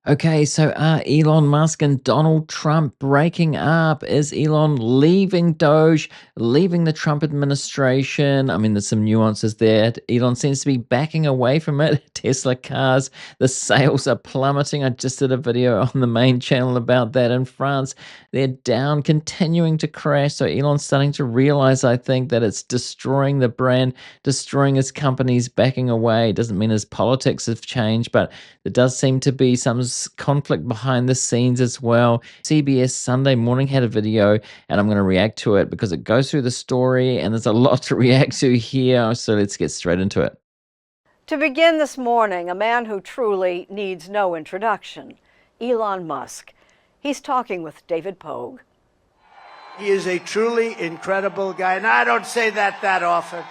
Okay, so are Elon Musk and Donald Trump breaking up? Is Elon leaving Doge, leaving the Trump administration? I mean, there's some nuances there. Elon seems to be backing away from it. Tesla cars, the sales are plummeting. I just did a video on the main channel about that in France. They're down, continuing to crash. So Elon's starting to realize, I think, that it's destroying the brand, destroying his companies, backing away. It doesn't mean his politics have changed, but there does seem to be some conflict behind the scenes as well. CBS Sunday Morning had a video, and I'm going to react to it because it goes through the story, and there's a lot to react to here. So let's get straight into it. To begin this morning, a man who truly needs no introduction, Elon Musk. He's talking with David Pogue. He is a truly incredible guy, and I don't say that often.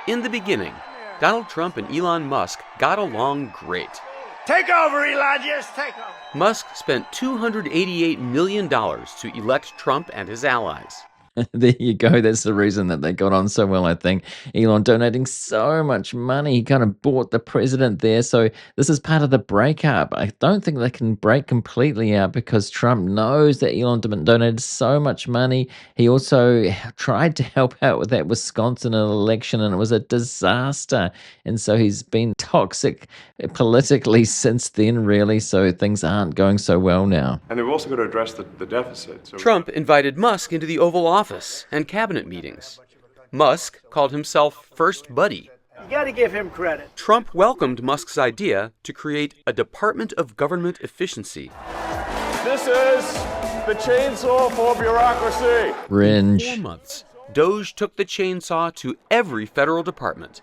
In the beginning, Donald Trump and Elon Musk got along great. Take over, Elon, just take over. Musk spent $288 million to elect Trump and his allies. There you go. That's the reason that they got on so well, I think. Elon donating so much money. He kind of bought the president there. So this is part of the breakup. I don't think they can break completely out because Trump knows that Elon donated so much money. He also tried to help out with that Wisconsin election, and it was a disaster. And so he's been toxic politically since then, really. So things aren't going so well now. And they've also got to address the deficit. So Trump invited Musk into the Oval Office and cabinet meetings. Musk called himself First Buddy. You got to give him credit. Trump welcomed Musk's idea to create a Department of Government Efficiency. this is the chainsaw for bureaucracy. Cringe. In 4 months, DOGE took the chainsaw to every federal department.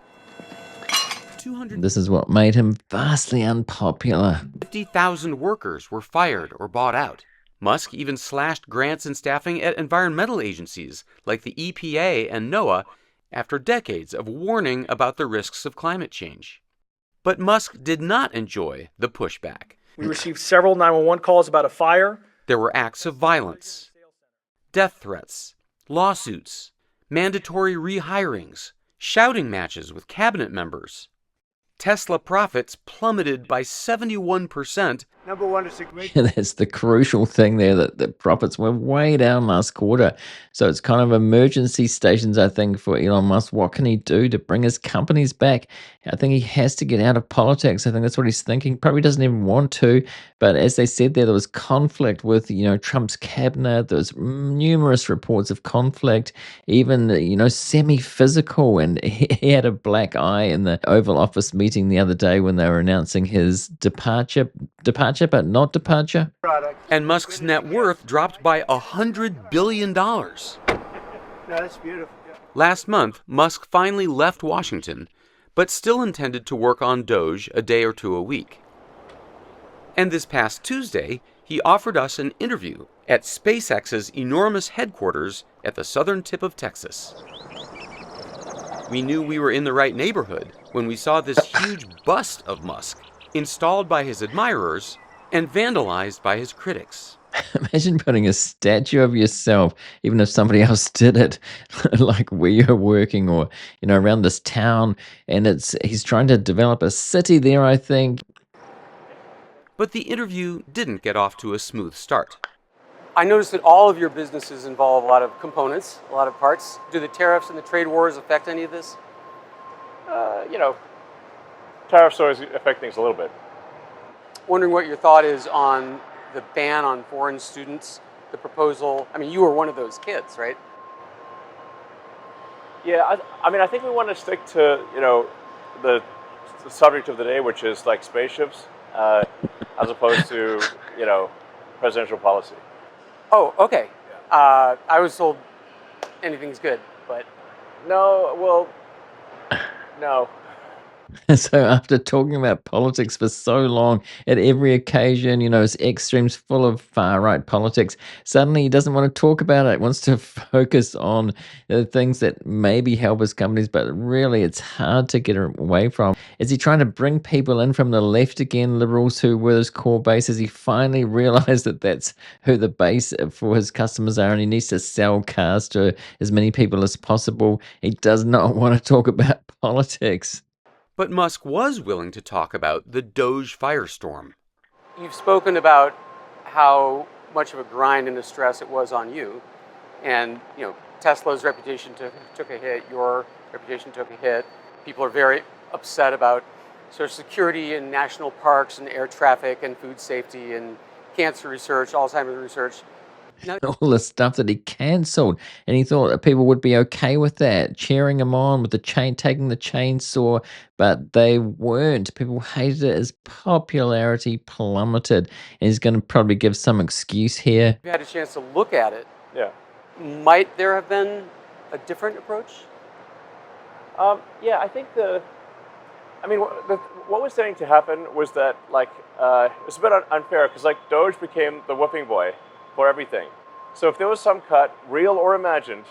This is what made him vastly unpopular. 250,000 workers were fired or bought out. Musk even slashed grants and staffing at environmental agencies like the EPA and NOAA after decades of warning about the risks of climate change. But Musk did not enjoy the pushback. We received several 911 calls about a fire. There were acts of violence, death threats, lawsuits, mandatory rehirings, shouting matches with cabinet members. Tesla profits plummeted by 71%. Number one is a great. That's the crucial thing there, that the profits were way down last quarter. So it's kind of emergency stations, I think, for Elon Musk. What can he do to bring his companies back? I think he has to get out of politics. I think that's what he's thinking. Probably doesn't even want to. But as they said there was conflict with, Trump's cabinet. There was numerous reports of conflict, even, semi-physical. And he had a black eye in the Oval Office meeting the other day when they were announcing his departure, but not departure. And Musk's net worth dropped by $100 billion. No, that's beautiful. Yeah. Last month, Musk finally left Washington, but still intended to work on DOGE a day or two a week. And this past Tuesday, he offered us an interview at SpaceX's enormous headquarters at the southern tip of Texas. We knew we were in the right neighborhood when we saw this huge bust of Musk, installed by his admirers and vandalized by his critics. Imagine putting a statue of yourself, even if somebody else did it, like where you're working or, around this town. And he's trying to develop a city there, I think. But the interview didn't get off to a smooth start. I noticed that all of your businesses involve a lot of components, a lot of parts. Do the tariffs and the trade wars affect any of this? Tariffs always affect things a little bit. Wondering what your thought is on the ban on foreign students, the proposal. I mean, you were one of those kids, right? Yeah, I think we want to stick to, the subject of the day, which is like spaceships, as opposed to, presidential policy. Oh, okay. I was told anything's good, but... No. So after talking about politics for so long, at every occasion, his extremes full of far-right politics, suddenly he doesn't want to talk about it. He wants to focus on the things that maybe help his companies, but really it's hard to get away from. Is he trying to bring people in from the left again, liberals who were his core base? Has he finally realized that that's who the base for his customers are, and he needs to sell cars to as many people as possible? He does not want to talk about politics. But Musk was willing to talk about the DOGE firestorm. You've spoken about how much of a grind and a stress it was on you. And, Tesla's reputation took a hit, your reputation took a hit. People are very upset about Social Security and national parks and air traffic and food safety and cancer research, Alzheimer's research. Now, All the stuff that he cancelled, and he thought that people would be okay with that, cheering him on with the taking the chainsaw, but they weren't. People hated it. His popularity plummeted, and he's going to probably give some excuse here. if you had a chance to look at it, Yeah. might there have been a different approach? Yeah, I think what was starting to happen was that it's a bit unfair because Doge became the whooping boy for everything. So if there was some cut, real or imagined,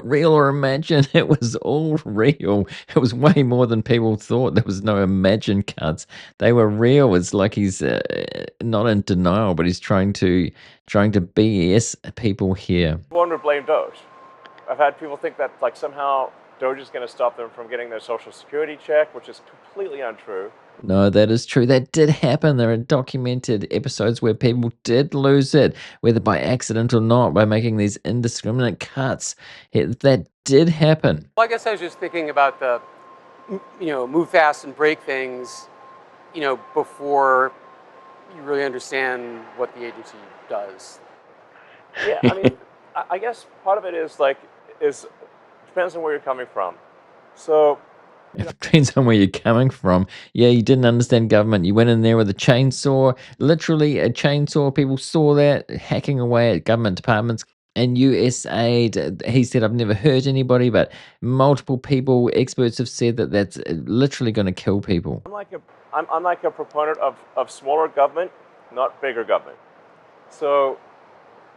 Real or imagined, it was all real. It was way more than people thought. There was no imagined cuts. They were real. It's like he's not in denial, but he's trying to BS people here. one would blame Doge. I've had people think that somehow Doge is going to stop them from getting their Social Security check, which is completely untrue. No, that is true. That did happen. There are documented episodes where people did lose it, whether by accident or not, by making these indiscriminate cuts. That did happen. Well, I guess I was just thinking about the, move fast and break things, before you really understand what the agency does. Yeah, I mean, I guess part of it is depends on where you're coming from. So It depends on where you're coming from. Yeah, you didn't understand government. You went in there with a chainsaw, literally a chainsaw. People saw that hacking away at government departments and USAID. He said, I've never hurt anybody, but multiple people, experts have said that that's literally going to kill people. I'm like a proponent of smaller government, not bigger government. So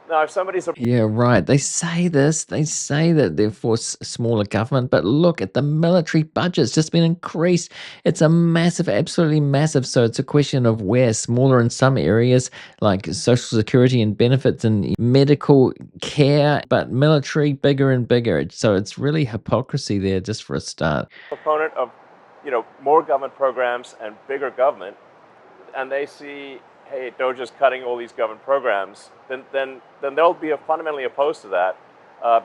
now if somebody's a Yeah, right. They say this. They say that they're for smaller government, but look at the military budget's just been increased. It's a massive, absolutely massive. So it's a question of where smaller in some areas, like social security and benefits and medical care, but military bigger and bigger. So it's really hypocrisy there, just for a start. proponent of more government programs and bigger government, and they see, hey, Doge is cutting all these government programs, then they'll be fundamentally opposed to that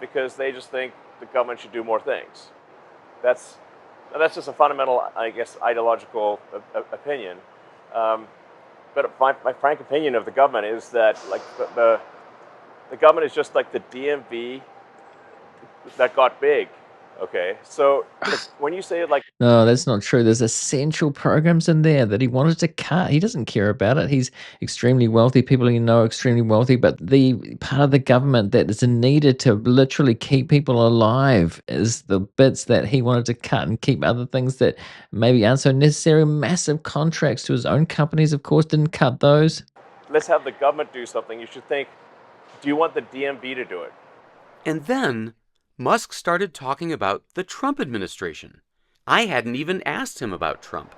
because they just think the government should do more things. That's just a fundamental, I guess, ideological opinion. But my frank opinion of the government is that the government is just like the DMV that got big. Okay, so when you say No, that's not true. There's essential programs in there that he wanted to cut. He doesn't care about it. He's extremely wealthy. People you know are extremely wealthy, but the part of the government that is needed to literally keep people alive is the bits that he wanted to cut and keep other things that maybe aren't so necessary. Massive contracts to his own companies, of course, didn't cut those. let's have the government do something, you should think, do you want the DMV to do it? And then Musk started talking about the Trump administration. I hadn't even asked him about Trump.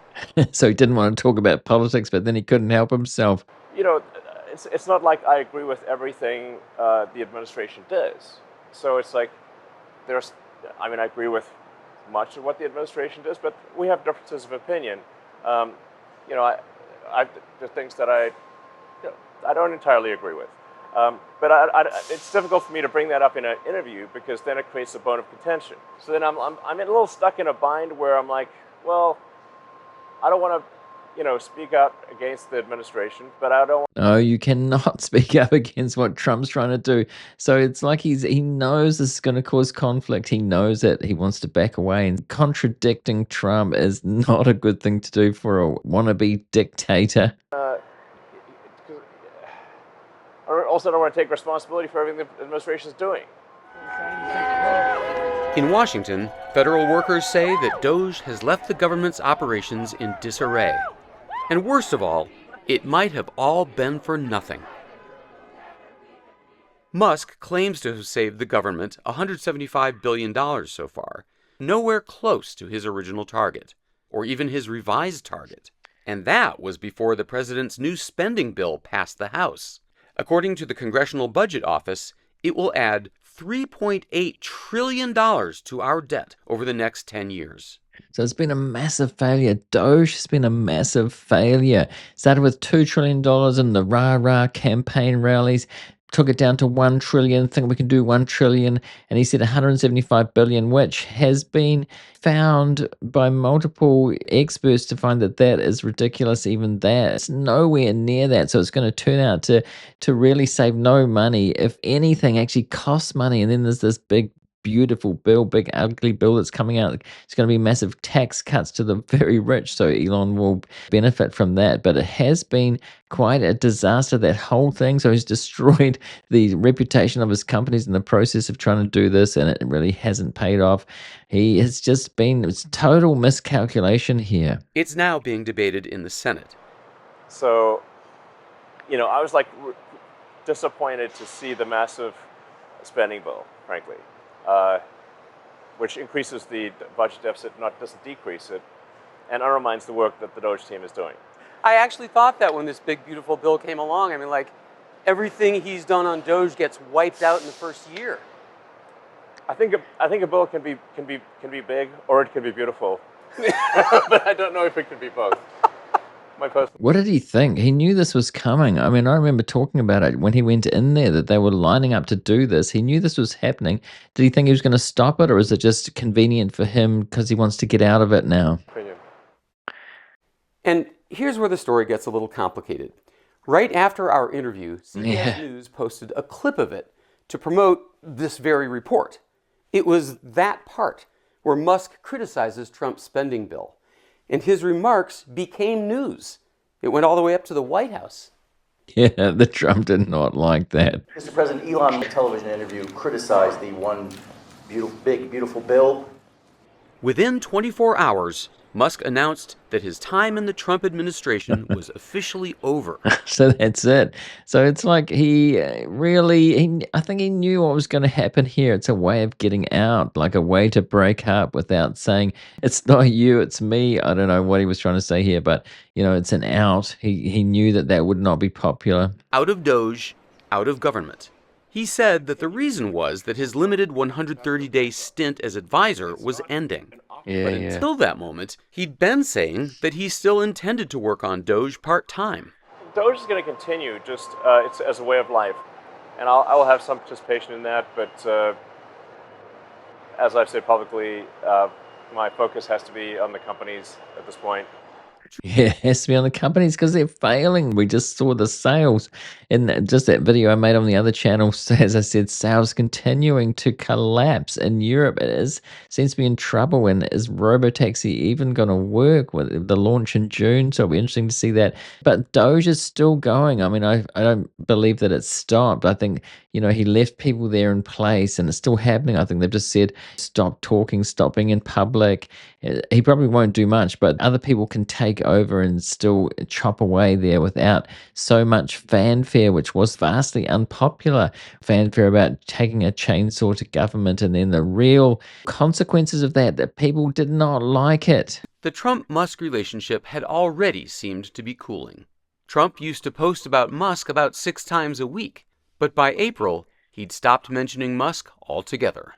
So he didn't want to talk about politics, but then he couldn't help himself. It's not like I agree with everything the administration does. So it's like I agree with much of what the administration does, but we have differences of opinion. There are things that I don't entirely agree with. But it's difficult for me to bring that up in an interview because then it creates a bone of contention. So then I'm a little stuck in a bind where I'm like, well, I don't want to, speak out against the administration, but I don't. No, you cannot speak up against what Trump's trying to do. So it's like he knows this is going to cause conflict. He knows it. He wants to back away. And contradicting Trump is not a good thing to do for a wannabe dictator. I also don't want to take responsibility for everything the administration is doing. In Washington, federal workers say that DOGE has left the government's operations in disarray. And worst of all, it might have all been for nothing. Musk claims to have saved the government $175 billion so far, nowhere close to his original target, or even his revised target. And that was before the president's new spending bill passed the House. According to the Congressional Budget Office, it will add $3.8 trillion to our debt over the next 10 years. So it's been a massive failure. Doge has been a massive failure. Started with $2 trillion in the rah-rah campaign rallies, took it down to 1 trillion, think we can do 1 trillion, and he said 175 billion, which has been found by multiple experts to find that that is ridiculous. Even that, it's nowhere near that. So it's going to turn out to really save no money. If anything, actually costs money. And then there's this big beautiful bill, big ugly bill that's coming out. It's going to be massive tax cuts to the very rich. So Elon will benefit from that. But it has been quite a disaster, that whole thing. So he's destroyed the reputation of his companies in the process of trying to do this, and it really hasn't paid off. He has just been, it's total miscalculation here. It's now being debated in the Senate. So, I was like disappointed to see the massive spending bill, frankly, which increases the budget deficit, doesn't decrease it, and undermines the work that the DOGE team is doing. I actually thought that when this big, beautiful bill came along. I mean, like, everything he's done on DOGE gets wiped out in the first year. I think a bill can be big or it can be beautiful, but I don't know if it can be both. My personal. What did he think? He knew this was coming. I mean, I remember talking about it when he went in there, that they were lining up to do this. He knew this was happening. Did he think he was going to stop it, or is it just convenient for him because he wants to get out of it now? Opinion. And here's where the story gets a little complicated. Right after our interview, CBS News posted a clip of it to promote this very report. It was that part where Musk criticizes Trump's spending bill, and his remarks became news. It went all the way up to the White House. Yeah, the Trump did not like that. Mr. President, Elon in a television interview criticized the one big, beautiful bill. Within 24 hours, Musk announced that his time in the Trump administration was officially over. So that's it. So it's like I think he knew what was going to happen here. It's a way of getting out, like a way to break up without saying, it's not you, it's me. I don't know what he was trying to say here, but, it's an out. He knew that would not be popular. Out of DOGE, out of government. He said that the reason was that his limited 130-day stint as advisor was ending. But until that moment, he'd been saying that he still intended to work on DOGE part-time. DOGE is going to continue, just it's as a way of life, and I will have some participation in that. But as I've said publicly, my focus has to be on the companies at this point. Yeah, it has to be on the companies because they're failing. We just saw the sales in just that video I made on the other channel. As I said, sales continuing to collapse in Europe. Seems to be in trouble. And is Robotaxi even going to work with the launch in June? So it'll be interesting to see that. But Doge is still going. I mean, I don't believe that it's stopped. I think, he left people there in place and it's still happening. I think they've just said, stop talking, stop being in public. He probably won't do much, but other people can take over and still chop away there without so much fanfare, which was vastly unpopular. Fanfare about taking a chainsaw to government, and then the real consequences of that people did not like it. The Trump-Musk relationship had already seemed to be cooling. Trump used to post about Musk about 6 times a week, but by April, he'd stopped mentioning Musk altogether.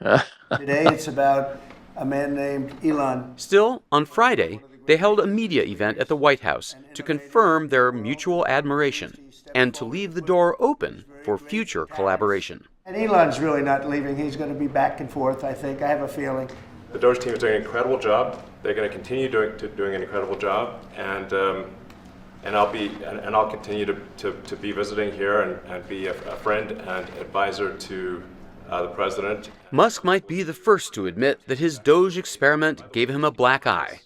Today it's about a man named Elon. Still, on Friday, they held a media event at the White House to confirm their mutual admiration and to leave the door open for future collaboration. And Elon's really not leaving. He's going to be back and forth, I think. I have a feeling. The DOGE team is doing an incredible job. They're going to continue doing an incredible job, and I'll continue to be visiting here and be a friend and advisor to the president. Musk might be the first to admit that his DOGE experiment gave him a black eye,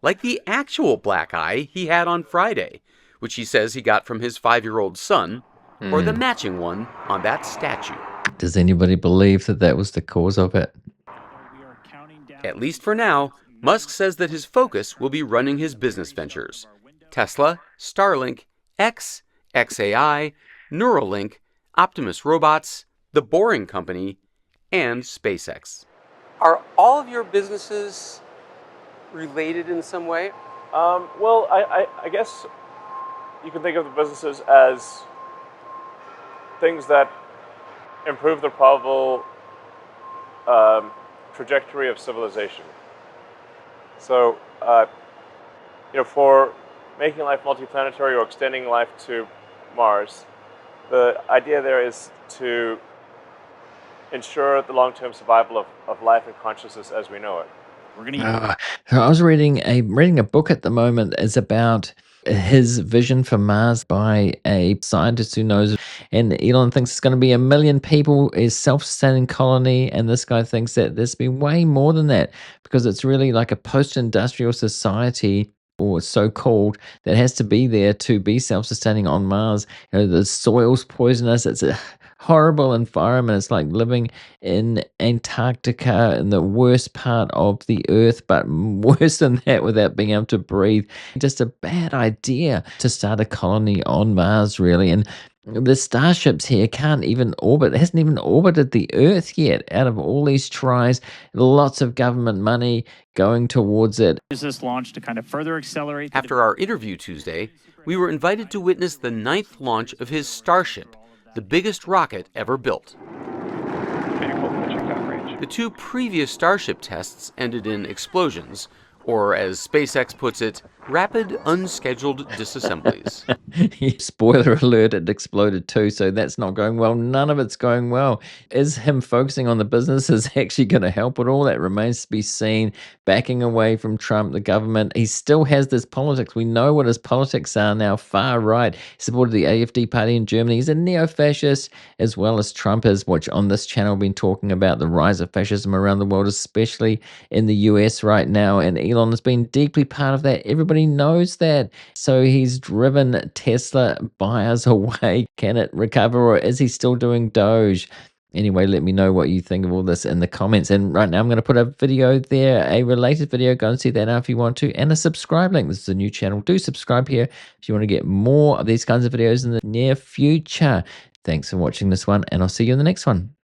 like the actual black eye he had on Friday, which he says he got from his 5-year-old son, or the matching one on that statue. Does anybody believe that was the cause of it? At least for now, Musk says that his focus will be running his business ventures: Tesla, Starlink, X, XAI, Neuralink, Optimus Robots, The Boring Company, and SpaceX. Are all of your businesses related in some way? Well, I guess you can think of the businesses as things that improve the probable trajectory of civilization. So, for making life multiplanetary or extending life to Mars, the idea there is to ensure the long-term survival of life and consciousness as we know it. So I was reading a book at the moment. Is about his vision for Mars by a scientist who knows. And Elon thinks it's going to be 1 million people, a self-sustaining colony, and this guy thinks that there's been way more than that because it's really like a post-industrial society, or so called, that has to be there to be self-sustaining on Mars. The soil's poisonous. It's a horrible environment. It's like living in Antarctica in the worst part of the earth, but worse than that without being able to breathe. Just a bad idea to start a colony on Mars, really. And the starships here can't even orbit. It hasn't even orbited the Earth yet. Out of all these tries, lots of government money going towards it. Use this launch to kind of further accelerate. After our interview Tuesday, we were invited to witness the 9th launch of his Starship, the biggest rocket ever built. The 2 previous Starship tests ended in explosions, or as SpaceX puts it, rapid, unscheduled disassemblies. Spoiler alert, it exploded too, so that's not going well. None of it's going well. Is him focusing on the business is actually going to help at all? That remains to be seen. Backing away from Trump, the government, he still has this politics. We know what his politics are now, far right. He supported the AfD party in Germany. He's a neo-fascist, as well as Trump is, which on this channel been talking about the rise of fascism around the world, especially in the US right now, and Elon has been deeply part of that. Everybody knows that. So he's driven Tesla buyers away. Can it recover, or is he still doing Doge? Anyway, let me know what you think of all this in the comments. And right now I'm going to put a video there, a related video. Go and see that now if you want to. And a subscribe link. This is a new channel. Do subscribe here if you want to get more of these kinds of videos in the near future. Thanks for watching this one, and I'll see you in the next one.